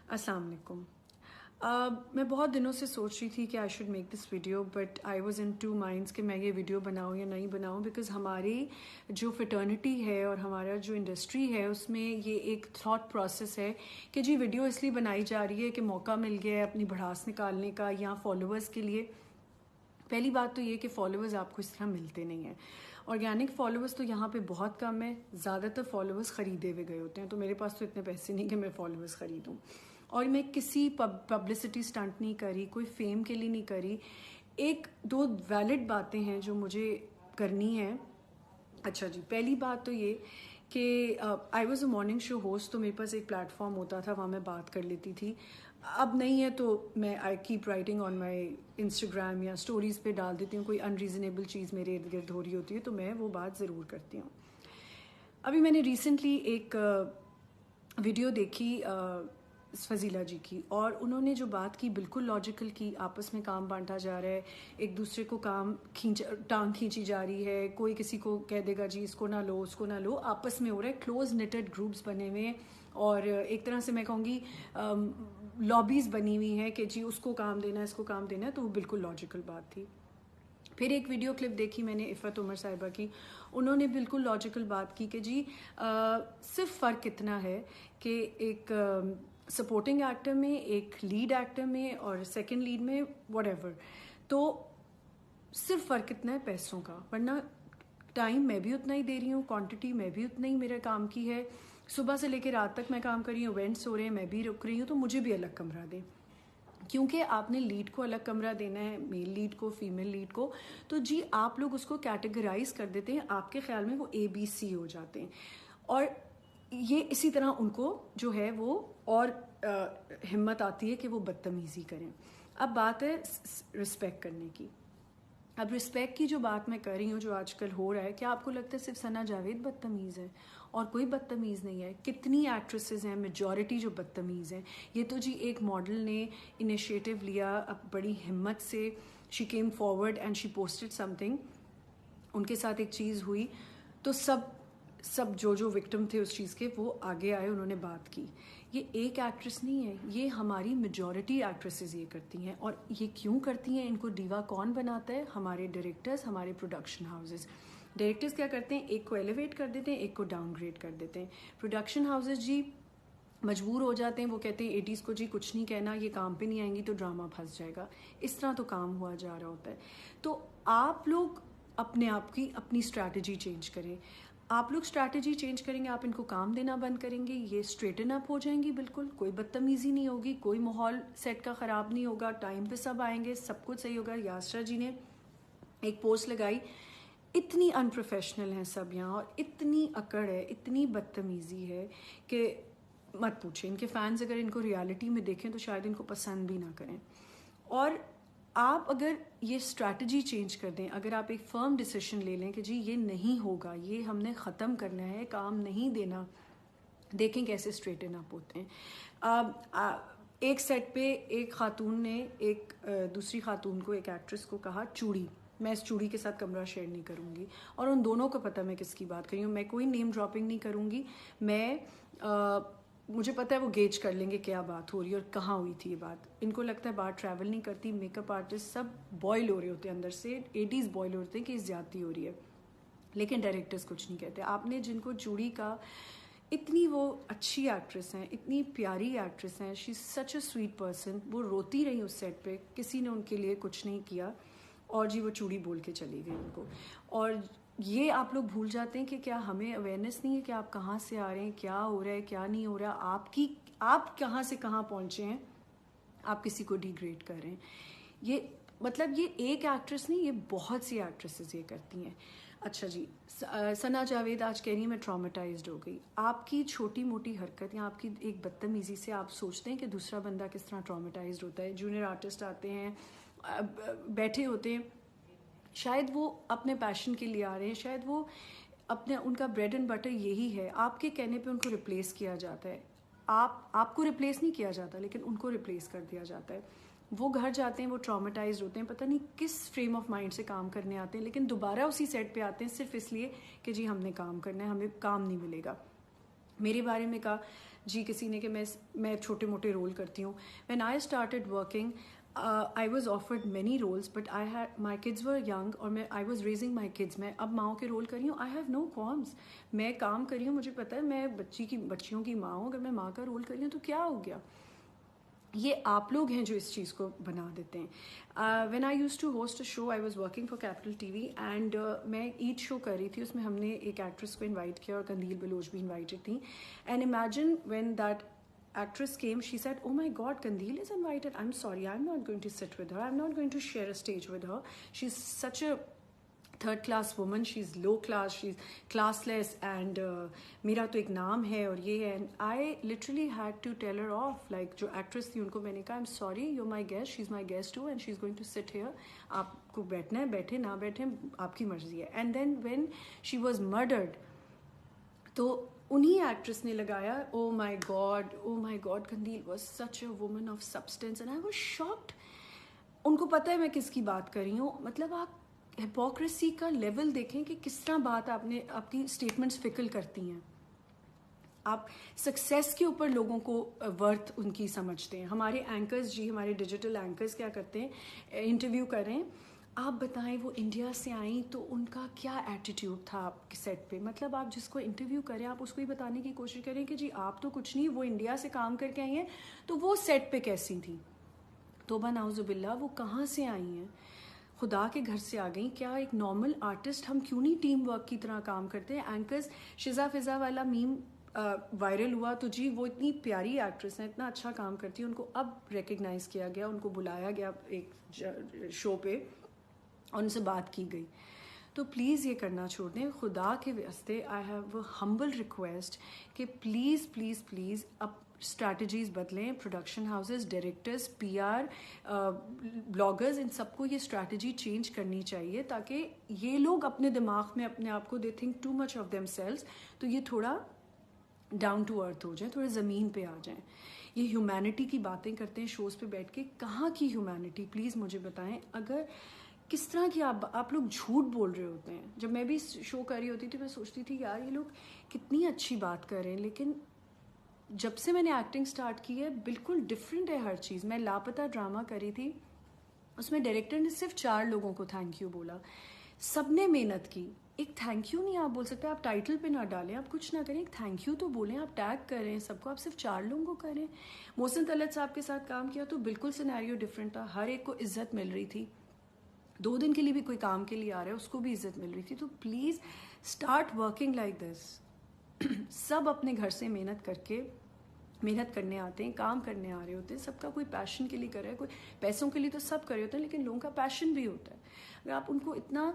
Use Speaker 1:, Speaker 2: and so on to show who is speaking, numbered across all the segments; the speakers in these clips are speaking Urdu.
Speaker 1: السلام علیکم. میں بہت دنوں سے سوچ رہی تھی کہ I should make this video, but I was in two minds کہ میں یہ ویڈیو بناؤں یا نہیں بناؤں، بیکاز ہماری جو فٹرنیٹی ہے اور ہمارا جو انڈسٹری ہے اس میں یہ ایک تھاٹ پروسیس ہے کہ جی ویڈیو اس لیے بنائی جا رہی ہے کہ موقع مل گیا ہے اپنی بھڑاس نکالنے کا یا فالوورز کے لیے. پہلی بات تو یہ کہ فالوورز آپ کو اس طرح ملتے نہیں ہیں. آرگینک فالوورز تو یہاں پہ بہت کم ہے، زیادہ تر فالوورز خریدے ہوئے گئے ہوتے ہیں، تو میرے پاس تو اتنے پیسے نہیں کہ میں فالوورز خریدوں. اور میں کسی پبلسٹی سٹنٹ نہیں کری، کوئی فیم کے لیے نہیں کری. ایک دو ویلڈ باتیں ہیں جو مجھے کرنی ہیں. اچھا جی، پہلی بات تو یہ کہ I was a morning show host, تو میرے پاس ایک پلیٹ فارم ہوتا تھا، وہاں میں بات کر لیتی تھی. اب نہیں ہے تو میں I keep writing on my Instagram یا اسٹوریز پہ ڈال دیتی ہوں. کوئی انریزنیبل چیز میرے ارد گرد ہو رہی ہوتی ہے تو میں وہ بات ضرور کرتی ہوں. ابھی میں نے ریسنٹلی ایک ویڈیو دیکھی فضیلہ جی کی، اور انہوں نے جو بات کی بالکل لاجیکل کی. آپس میں کام بانٹا جا رہا ہے، ایک دوسرے کو کام ٹانگ کھینچی جا رہی ہے. کوئی کسی کو کہہ دے گا جی اس کو نہ لو اس کو نہ لو، آپس میں ہو رہا ہے. کلوز نیٹڈ گروپس بنے ہوئے ہیں، اور ایک طرح سے میں کہوں گی لابیز بنی ہوئی ہیں کہ جی اس کو کام دینا ہے اس کو کام دینا ہے. تو وہ بالکل لاجیکل بات تھی. پھر ایک ویڈیو کلپ دیکھی میں نے عفت عمر صاحبہ کی، انہوں نے بالکل لاجیکل بات کی کہ جی صرف فرق اتنا ہے کہ ایک سپورٹنگ ایکٹر میں، ایک لیڈ ایکٹر میں اور سیکنڈ لیڈ میں واٹ ایور، تو صرف فرق اتنا ہے پیسوں کا. ورنہ ٹائم میں بھی اتنا ہی دے رہی ہوں، کوانٹٹی میں بھی اتنا ہی میرے کام کی ہے. صبح سے لے کے رات تک میں کام کر رہی ہوں، ایونٹس ہو رہے ہیں میں بھی رک رہی ہوں، تو مجھے بھی الگ کمرہ دیں. کیونکہ آپ نے لیڈ کو الگ کمرہ دینا ہے، میل لیڈ کو، فیمیل لیڈ کو، تو جی آپ لوگ اس کو کیٹیگرائز کر دیتے ہیں. آپ کے خیال میں وہ ABC ہو جاتے ہیں، اور یہ اسی طرح ان کو جو ہے وہ اور ہمت آتی ہے کہ وہ بدتمیزی کریں. اب بات ہے رسپیکٹ کرنے کی. اب رسپیکٹ کی جو بات میں کر رہی ہوں، جو آج کل ہو رہا ہے، کیا آپ کو لگتا ہے صرف ثنا جاوید بدتمیز ہے اور کوئی بدتمیز نہیں ہے؟ کتنی ایکٹریسز ہیں، میجورٹی جو بدتمیز ہیں. یہ تو جی ایک ماڈل نے انیشیٹو لیا اب بڑی ہمت سے، she came forward and she posted something, ان کے ساتھ ایک چیز ہوئی تو سب جو وکٹم تھے اس چیز کے وہ آگے آئے، انہوں نے بات کی. یہ ایک ایکٹریس نہیں ہے، یہ ہماری میجورٹی ایکٹریسز یہ کرتی ہیں. اور یہ کیوں کرتی ہیں؟ ان کو ڈیوا کون بناتا ہے؟ ہمارے ڈائریکٹرز، ہمارے پروڈکشن ہاؤسز. ڈائریکٹرز کیا کرتے ہیں؟ ایک کو ایلیویٹ کر دیتے ہیں، ایک کو ڈاؤن گریڈ کر دیتے ہیں. پروڈکشن ہاؤسز جی مجبور ہو جاتے ہیں، وہ کہتے ہیں 80s کو جی کچھ نہیں کہنا، یہ کام پہ نہیں آئیں گی تو ڈرامہ پھنس جائے گا. اس طرح تو کام ہوا جا رہا ہوتا ہے. تو آپ لوگ اپنے آپ کی اپنی اسٹریٹجی چینج کریں. آپ لوگ اسٹریٹجی چینج کریں گے، آپ ان کو کام دینا بند کریں گے، یہ اسٹریٹن اپ ہو جائیں گی. بالکل کوئی بدتمیزی نہیں ہوگی، کوئی ماحول سیٹ کا خراب نہیں ہوگا، ٹائم پہ سب آئیں گے، سب کچھ صحیح ہوگا. یاسرا جی نے ایک پوسٹ لگائی، اتنی ان پروفیشنل ہیں سب یہاں، اور اتنی اکڑ ہے، اتنی بدتمیزی ہے کہ مت پوچھیں. ان کے فینز اگر ان کو ریالٹی میں دیکھیں تو شاید ان کو پسند بھی نہ کریں. اور آپ اگر یہ اسٹریٹجی چینج کر دیں، اگر آپ ایک فرم ڈیسیشن لے لیں کہ جی یہ نہیں ہوگا، یہ ہم نے ختم کرنا ہے، کام نہیں دینا، دیکھیں کیسے اسٹریٹن اپ ہوتے ہیں. ایک سیٹ پہ ایک خاتون نے ایک دوسری خاتون کو، ایک ایکٹریس کو کہا چوڑی، میں اس چوڑی کے ساتھ کمرہ شیئر نہیں کروں گی. اور ان دونوں کو پتہ میں کس کی بات کر رہی ہوں. میں کوئی نیم ڈراپنگ نہیں کروں گی. مجھے پتہ ہے وہ گیج کر لیں گے کیا بات ہو رہی ہے اور کہاں ہوئی تھی یہ بات. ان کو لگتا ہے بات ٹریول نہیں کرتی. میک اپ آرٹسٹ سب بوائل ہو رہے ہوتے ہیں اندر سے، 80s بوائل ہوتے ہیں کہ زیادتی ہو رہی ہے، لیکن ڈائریکٹرز کچھ نہیں کہتے. آپ نے جن کو چوڑی کا، اتنی وہ اچھی ایکٹریس ہیں، اتنی پیاری ایکٹریس ہیں، شی از سچ اے سویٹ پرسن. وہ روتی رہی اس سیٹ پہ، کسی نے ان کے لیے کچھ نہیں کیا، اور جی وہ چوڑی بول کے چلی گئی ان کو. اور یہ آپ لوگ بھول جاتے ہیں کہ کیا ہمیں اویئرنیس نہیں ہے کہ آپ کہاں سے آ رہے ہیں، کیا ہو رہا ہے کیا نہیں ہو رہا، آپ کہاں سے کہاں پہنچے ہیں، آپ کسی کو ڈی گریڈ کر رہے ہیں. یہ مطلب یہ ایک ایکٹریس نہیں، یہ بہت سی ایکٹریسز یہ کرتی ہیں. اچھا جی، ثنا جاوید آج کہہ رہی ہیں میں ٹراماٹائزڈ ہو گئی. آپ کی چھوٹی موٹی حرکت یا آپ کی ایک بدتمیزی سے آپ سوچتے ہیں کہ دوسرا بندہ کس طرح ٹراماٹائزڈ ہوتا ہے. جونیئر آرٹسٹ آتے ہیں، بیٹھے ہوتے ہیں، شاید وہ اپنے پیشن کے لیے آ رہے ہیں، شاید وہ ان کا بریڈ اینڈ بٹر یہی ہے. آپ کے کہنے پہ ان کو ریپلیس کیا جاتا ہے. آپ کو ریپلیس نہیں کیا جاتا، لیکن ان کو ریپلیس کر دیا جاتا ہے. وہ گھر جاتے ہیں، وہ ٹراماٹائزڈ ہوتے ہیں، پتہ نہیں کس فریم آف مائنڈ سے کام کرنے آتے ہیں، لیکن دوبارہ اسی سیٹ پہ آتے ہیں صرف اس لیے کہ جی ہم نے کام کرنا ہے، ہمیں کام نہیں ملے گا. میرے بارے میں کہا جی کسی نے کہ میں چھوٹے موٹے رول کرتی ہوں. When I started working I was offered many roles, but my kids were young اور I was raising my kids. میں اب ماؤں کے رول کر رہی ہوں. I have no qualms. میں کام کر رہی ہوں, مجھے پتا ہے میں بچیوں کی ماں ہوں. اگر میں ماں کا رول کر رہی ہوں تو کیا ہو گیا؟ یہ آپ لوگ ہیں جو اس چیز کو بنا دیتے ہیں. When I used to host a show, I was working for Capital T V and میں عید شو کر رہی تھی. اس میں ہم نے ایک ایکٹریس کو انوائٹ کیا اور قندیل بلوچ بھی انوائٹڈ تھیں. And imagine when that actress came, she said, oh my god, Qandeel is invited. I'm sorry, I'm not going to sit with her. I'm not going to share a stage with her. She's such a third class woman. She's low class, she's classless, and mera to ek naam hai aur ye hai. And I literally had to tell her off. Like jo actress thi unko maine kaha, I'm sorry, you're my guest, she's my guest too, and she's going to sit here. Aapko baithna hai, baithe, na baithe, aapki marzi hai. And then when she was murdered, تو انہیں ایکٹریس نے لگایا, oh my God Qandeel was such a woman of substance. And I was shocked. ان کو پتہ ہے میں کس کی بات کر رہی ہوں. مطلب آپ ہپوکریسی کا لیول دیکھیں کہ کس طرح بات آپ کی اسٹیٹمنٹس فکل کرتی ہیں. آپ سکسیس کے اوپر لوگوں کو ورتھ ان کی سمجھتے ہیں. ہمارے اینکرز جی, ہمارے ڈیجیٹل اینکرز کیا کرتے ہیں, انٹرویو کریں, آپ بتائیں وہ انڈیا سے آئیں تو ان کا کیا ایٹیٹیوڈ تھا آپ کے سیٹ پہ. مطلب آپ جس کو انٹرویو کریں آپ اس کو ہی بتانے کی کوشش کریں کہ جی آپ تو کچھ نہیں, وہ انڈیا سے کام کر کے آئی ہیں تو وہ سیٹ پہ کیسی تھیں. توبہ نعوذ باللہ, وہ کہاں سے آئی ہیں؟ خدا کے گھر سے آ گئیں کیا؟ ایک نارمل آرٹسٹ ہم کیوں نہیں ٹیم ورک کی طرح کام کرتے ہیں؟ اینکرز شزا فضا والا میم وائرل ہوا تو جی وہ اتنی پیاری ایکٹریس ہیں, اتنا اچھا کام کرتی ہیں, ان کو اب ریکگنائز کیا گیا, ان کو بلایا گیا ایک شو پہ, ان سے بات کی گئی. تو پلیز یہ کرنا چھوڑ دیں خدا کے واسطے. I have a humble request کہ پلیز پلیز پلیز اب اسٹریٹجیز بدلیں. Production houses, directors, P R, bloggers, ان سب کو یہ اسٹریٹجی چینج کرنی چاہیے تاکہ یہ لوگ اپنے دماغ میں اپنے آپ کو they think too much of themselves, تو یہ تھوڑا ڈاؤن ٹو ارتھ ہو جائیں, تھوڑے زمین پہ آ جائیں. یہ ہیومینٹی کی باتیں کرتے ہیں شوز پہ بیٹھ کے, کہاں کی ہیومینٹی؟ پلیز مجھے بتائیں. اگر کس طرح کی آپ لوگ جھوٹ بول رہے ہوتے ہیں. جب میں بھی شو کر رہی ہوتی تھی میں سوچتی تھی یار یہ لوگ کتنی اچھی بات کر رہے ہیں, لیکن جب سے میں نے ایکٹنگ سٹارٹ کی ہے بالکل ڈفرینٹ ہے ہر چیز. میں لاپتہ ڈرامہ کری تھی, اس میں ڈائریکٹر نے صرف 4 لوگوں کو تھینک یو بولا, سب نے محنت کی. ایک تھینک یو نہیں آپ بول سکتے, آپ ٹائٹل پہ نہ ڈالیں, آپ کچھ نہ کریں, ایک تھینک یو تو بولیں, آپ ٹیگ کریں سب کو, آپ صرف 4 لوگوں کو کریں. محسن طلعت صاحب کے ساتھ کام کیا تو بالکل سینیریو ڈفرینٹ تھا, ہر ایک کو عزت مل رہی تھی. 2 دن کے لیے بھی کوئی کام کے لیے آ رہا ہے اس کو بھی عزت مل رہی تھی. تو please start working like this. سب اپنے گھر سے محنت کرنے آتے ہیں, کام کرنے آ رہے ہوتے ہیں, سب کا کوئی پیشن کے لیے کر رہا ہے, کوئی پیسوں کے لیے تو سب کر رہے ہوتے ہیں, لیکن لوگوں کا پیشن بھی ہوتا ہے. اگر آپ ان کو اتنا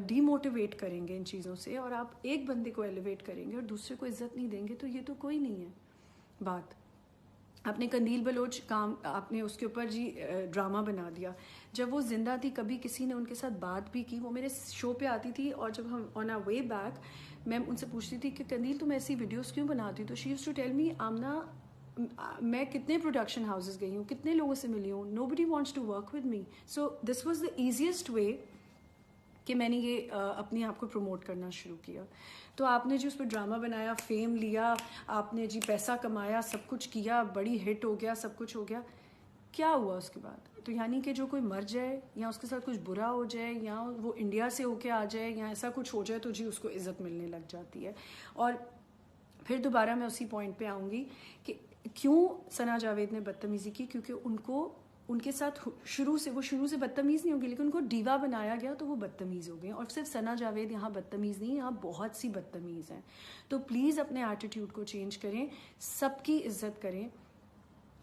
Speaker 1: ڈی موٹیویٹ کریں گے ان چیزوں سے, اور آپ ایک بندے کو ایلیویٹ کریں گے اور دوسرے کو عزت نہیں دیں گے, تو یہ تو کوئی نہیں ہے بات. آپ نے قندیل بلوچ کام, آپ نے اس کے اوپر جی ڈرامہ بنا دیا. جب وہ زندہ تھی کبھی کسی نے ان کے ساتھ بات بھی کی؟ وہ میرے شو پہ آتی تھی, اور جب ہم آن آ وے بیک میں ان سے پوچھتی تھی کہ قندیل تم ایسی ویڈیوز کیوں بناتی؟ تو she use to tell me, Amna میں کتنے پروڈکشن ہاؤسز گئی ہوں, کتنے لوگوں سے ملی ہوں, nobody wants to work with me. So this was the easiest way کہ میں نے یہ اپنے آپ کو پروموٹ کرنا شروع کیا. تو آپ نے جو اس پہ ڈرامہ بنایا, فیم لیا, آپ نے جی پیسہ کمایا, سب کچھ کیا, بڑی ہٹ ہو گیا, سب کچھ ہو گیا, کیا ہوا اس کے بعد؟ تو یعنی کہ جو کوئی مر جائے یا اس کے ساتھ کچھ برا ہو جائے یا وہ انڈیا سے ہو کے آ جائے یا ایسا کچھ ہو جائے تو جی اس کو عزت ملنے لگ جاتی ہے. اور پھر دوبارہ میں اسی پوائنٹ پہ آؤں گی کہ کیوں ثنا جاوید نے بدتمیزی کی, کیونکہ ان کے ساتھ شروع سے بدتمیز نہیں ہوگی, لیکن ان کو ڈیوا بنایا گیا تو وہ بدتمیز ہو گئے. اور صرف ثنا جاوید یہاں بدتمیز نہیں, یہاں بہت سی بدتمیز ہیں. تو پلیز اپنے ایٹیٹیوڈ کو چینج کریں, سب کی عزت کریں.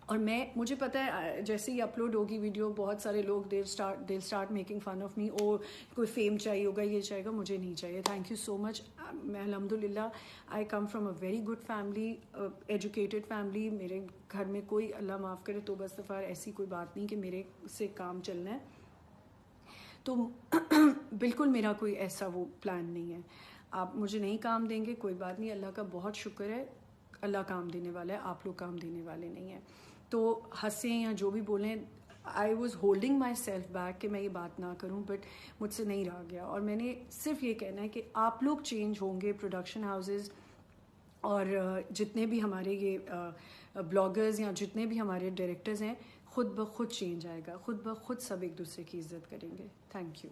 Speaker 1: اور مجھے پتہ ہے جیسے ہی اپلوڈ ہوگی ویڈیو, بہت سارے لوگ they start making fun of me, او کوئی فیم چاہیے ہوگا, یہ چاہیے گا. مجھے نہیں چاہیے. Thank you so much. میں الحمد للہ I come from a very good family, educated family. میرے گھر میں کوئی, اللہ معاف کرے توبہ استغفار, ایسی کوئی بات نہیں کہ میرے سے کام چلنا ہے. تو بالکل میرا کوئی ایسا وہ پلان نہیں ہے. آپ مجھے نہیں کام دیں گے کوئی بات نہیں, اللہ کا بہت شکر ہے, اللہ کام دینے والا ہے, آپ لوگ کام دینے والے نہیں ہیں. تو ہنسیں یا جو بھی بولیں, I was holding my self back کہ میں یہ بات نہ کروں, بٹ مجھ سے نہیں رہا گیا. اور میں نے صرف یہ کہنا ہے کہ آپ لوگ چینج ہوں گے, پروڈکشن ہاؤسز اور جتنے بھی ہمارے یہ بلاگرز یا جتنے بھی ہمارے ڈائریکٹرز ہیں خود بخود چینج آئے گا, خود بخود سب ایک دوسرے کی عزت کریں گے. Thank you.